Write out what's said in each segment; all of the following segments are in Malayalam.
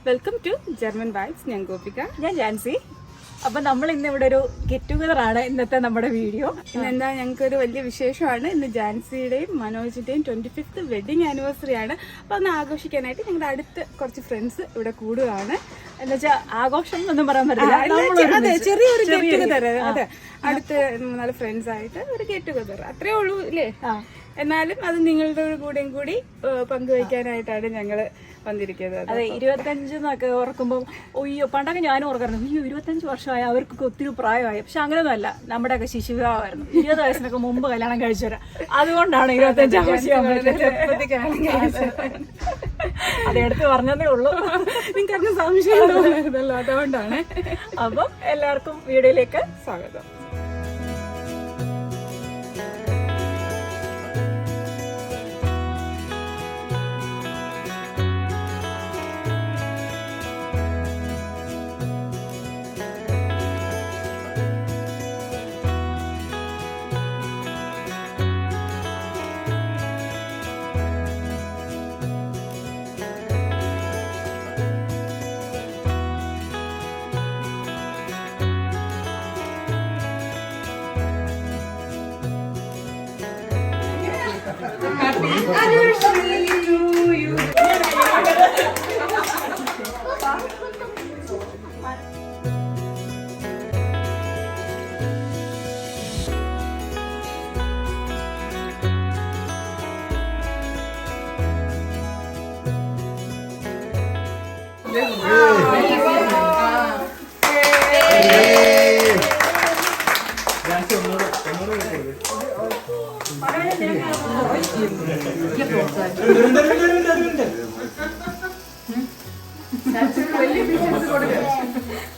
Welcome to GermanVibz. ഞാൻ ഗോപിക. ഞാൻ ജാൻസി. അപ്പം നമ്മൾ ഇന്ന് ഇവിടെ ഒരു ഗെറ്റ് ടുഗദർ ആണ് ഇന്നത്തെ നമ്മുടെ വീഡിയോ. ഇന്നെന്താ ഞങ്ങൾക്കൊരു വലിയ വിശേഷമാണ്. ഇന്ന് ജാൻസിയുടെയും മനോജിന്റെയും 25th വെഡിങ് ആനിവേഴ്സറി ആണ്. അപ്പം അന്ന് ആഘോഷിക്കാനായിട്ട് ഞങ്ങളുടെ അടുത്ത് കുറച്ച് ഫ്രണ്ട്സ് ഇവിടെ കൂടുകയാണ്. എന്ന് വെച്ചാൽ ആഘോഷം എന്നൊന്നും പറയാൻ പറ്റില്ല, അതെ, ചെറിയൊരു ഗെറ്റ് ടുഗദർ. അതെ, അടുത്ത് 3-4 ഫ്രണ്ട്സ് ആയിട്ട് ഒരു ഗെറ്റ് ടുഗദർ, അത്രേ ഉള്ളൂ അല്ലേ? എന്നാലും അത് നിങ്ങളുടെ കൂടെയും കൂടി പങ്കുവയ്ക്കാനായിട്ടാണ് ഞങ്ങള് വന്നിരിക്കുന്നത്. അതെ, 25 എന്നൊക്കെ ഓർക്കുമ്പോൾ ഒയ്യോ, പണ്ടൊക്കെ ഞാനും ഓർക്കാറുണ്ട്, അയ്യോ 25 വർഷമായി, അവർക്കൊക്കെ ഒത്തിരി പ്രായമായി. പക്ഷെ അങ്ങനെയൊന്നും അല്ല, നമ്മുടെയൊക്കെ ശിശുവിവാഹമായിരുന്നു. 20 വയസ്സിനൊക്കെ മുമ്പ് കല്യാണം കഴിച്ചവരാ. അതുകൊണ്ടാണ് 25 ആഘോഷിക്കാൻ അത് എടുത്ത് പറഞ്ഞതേ ഉള്ളൂ. നിങ്ങൾക്ക് സംശയം അതുകൊണ്ടാണ്. അപ്പം എല്ലാവർക്കും വീഡിയോയിലേക്ക് സ്വാഗതം.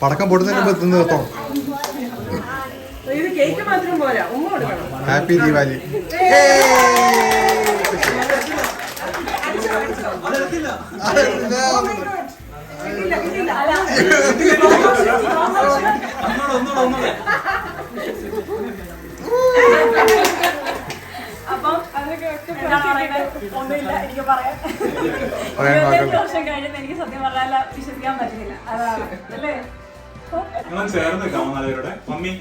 പടക്കം പൊട്ടുന്നതിന് മുമ്പ് തിന്ന് നിർത്തണം. ഹാപ്പി ദീപാവലി. ഒന്നുമില്ല, എനിക്ക് പറയാം. 25 വർഷം കഴിഞ്ഞെന്ന് എനിക്ക് സത്യം പറഞ്ഞാൽ വിശ്വസിക്കാൻ പറ്റുന്നില്ല. അതാണ് അല്ലേ? മമ്മിക്ക്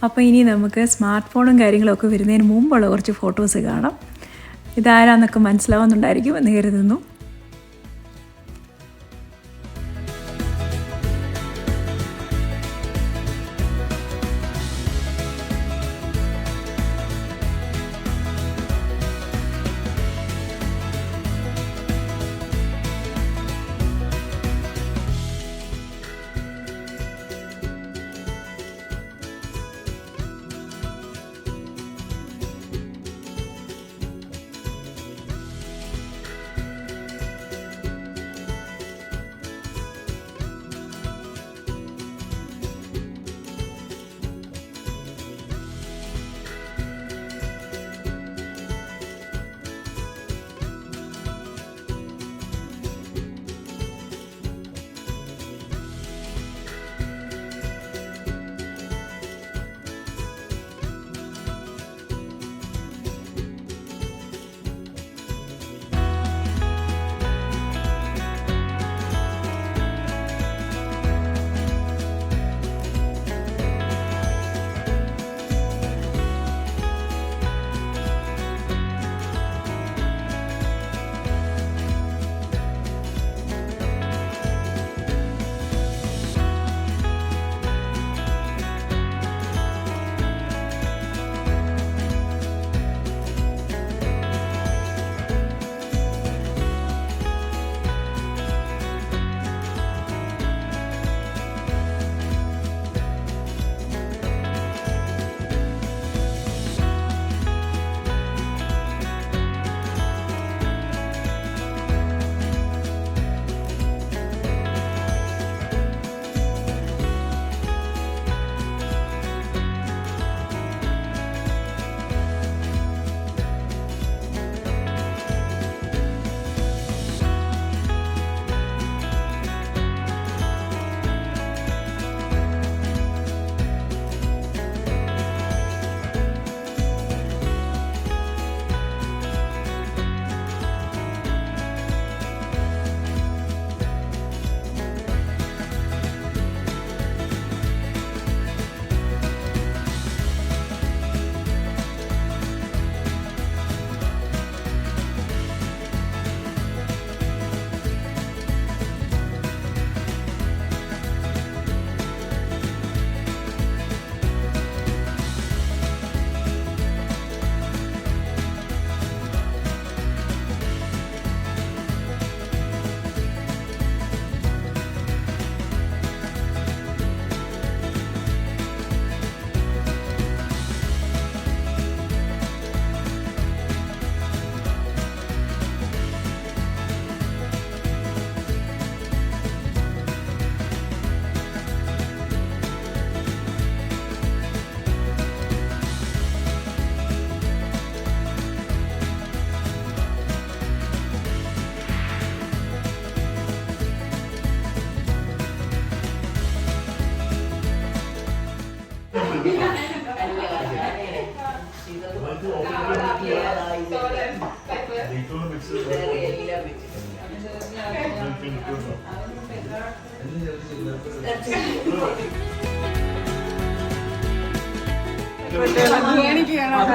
അപ്പോൾ ഇനി നമുക്ക് സ്മാർട്ട് ഫോണും കാര്യങ്ങളൊക്കെ വരുന്നതിന് മുമ്പുള്ള കുറച്ച് ഫോട്ടോസ് കാണാം. ഇതാരാന്നൊക്കെ മനസ്സിലാവുന്നുണ്ടായിരിക്കും എന്ന് കരുതുന്നു.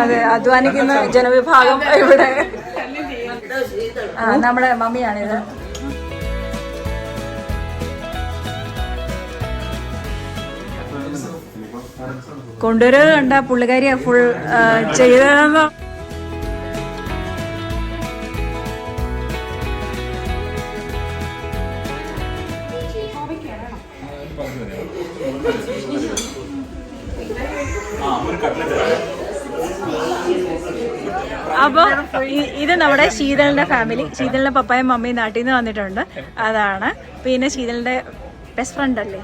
അതെ, അധ്വാനിക്കുന്ന ജനവിഭാഗം ഇവിടെ. നമ്മുടെ മമ്മിയാണിത്. കൊണ്ടുവരുക കണ്ട പുള്ളിക്കാരിയാ ഫുൾ ചെയ്തതെന്ന്. അപ്പൊ ഇത് നമ്മുടെ ശീതളിന്റെ ഫാമിലി. ശീതളിന്റെ പപ്പായും മമ്മിയും നാട്ടിൽ നിന്ന് വന്നിട്ടുണ്ട്. അതാണ്. പിന്നെ ശീതളിന്റെ ബെസ്റ്റ് ഫ്രണ്ട് അല്ലേ?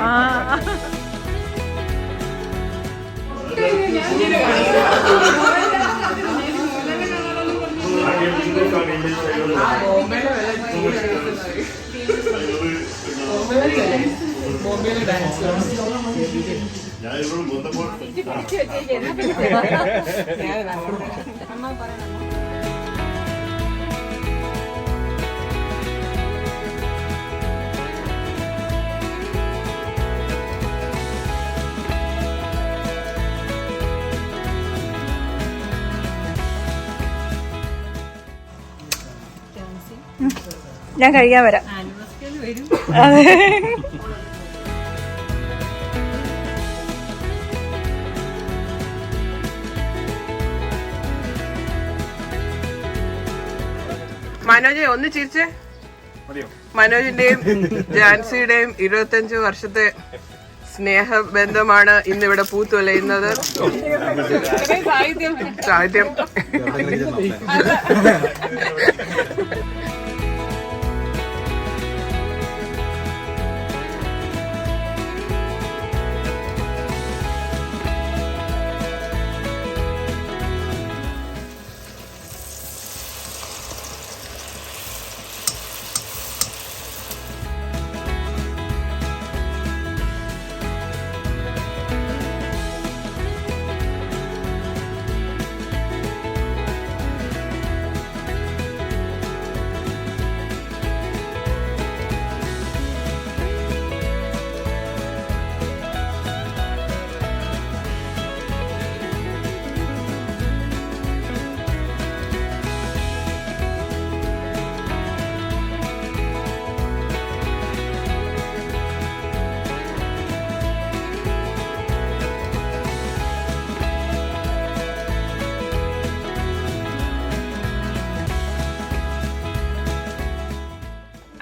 ആ, ഞാൻ കഴിക്കാൻ വരാം. അതെ, മനോജ് ഒന്ന് ചിരിച്ചേ. മനോജിന്റെയും ജാൻസിയുടെയും 25 വർഷത്തെ സ്നേഹബന്ധമാണ് ഇന്നിവിടെ പൂത്തുലയുന്നത്. സാഹിത്യം.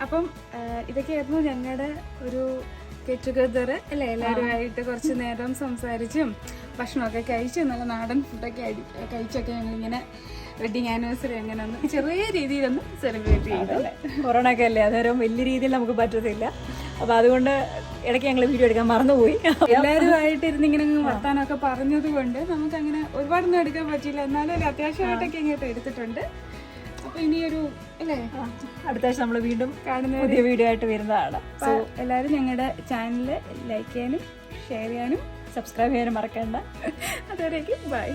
അപ്പം ഇതൊക്കെയായിരുന്നു ഞങ്ങളുടെ ഒരു ഗെറ്റ് ടുഗദർ അല്ലേ. എല്ലാവരുമായിട്ട് കുറച്ച് നേരം സംസാരിച്ചും ഭക്ഷണമൊക്കെ കഴിച്ച് നല്ല നാടൻ ഫുഡൊക്കെ കഴിച്ചൊക്കെ ഞങ്ങളിങ്ങനെ വെഡിങ് ആനിവേഴ്സറി അങ്ങനെ ഒന്ന് ചെറിയ രീതിയിലൊന്ന് സെലിബ്രേറ്റ് ചെയ്തു. കൊറോണ ഒക്കെ അല്ലേ, അന്നേരം വലിയ രീതിയിൽ നമുക്ക് പറ്റത്തില്ല. അപ്പൊ അതുകൊണ്ട് ഇടയ്ക്ക് ഞങ്ങൾ വീഡിയോ എടുക്കാൻ മറന്നുപോയി. എല്ലാവരുമായിട്ട് ഇരുന്നിങ്ങനെ വർത്താനമൊക്കെ പറഞ്ഞത് കൊണ്ട് നമുക്ക് അങ്ങനെ ഒരുപാടൊന്നും എടുക്കാൻ പറ്റില്ല. എന്നാലും അത്യാവശ്യമായിട്ടൊക്കെ ഇങ്ങോട്ട് എടുത്തിട്ടുണ്ട്. അപ്പൊ ഇനിയൊരു അല്ലേ അടുത്ത ആഴ്ച നമ്മൾ വീണ്ടും കാണുന്ന പുതിയ വീഡിയോ ആയിട്ട് വരുന്നതാണ്. സോ എല്ലാവരും ഞങ്ങളുടെ ചാനൽ ലൈക്ക് ചെയ്യാനും ഷെയർ ചെയ്യാനും സബ്സ്ക്രൈബ് ചെയ്യാനും മറക്കണ്ട. അതുവരേക്കും ബൈ.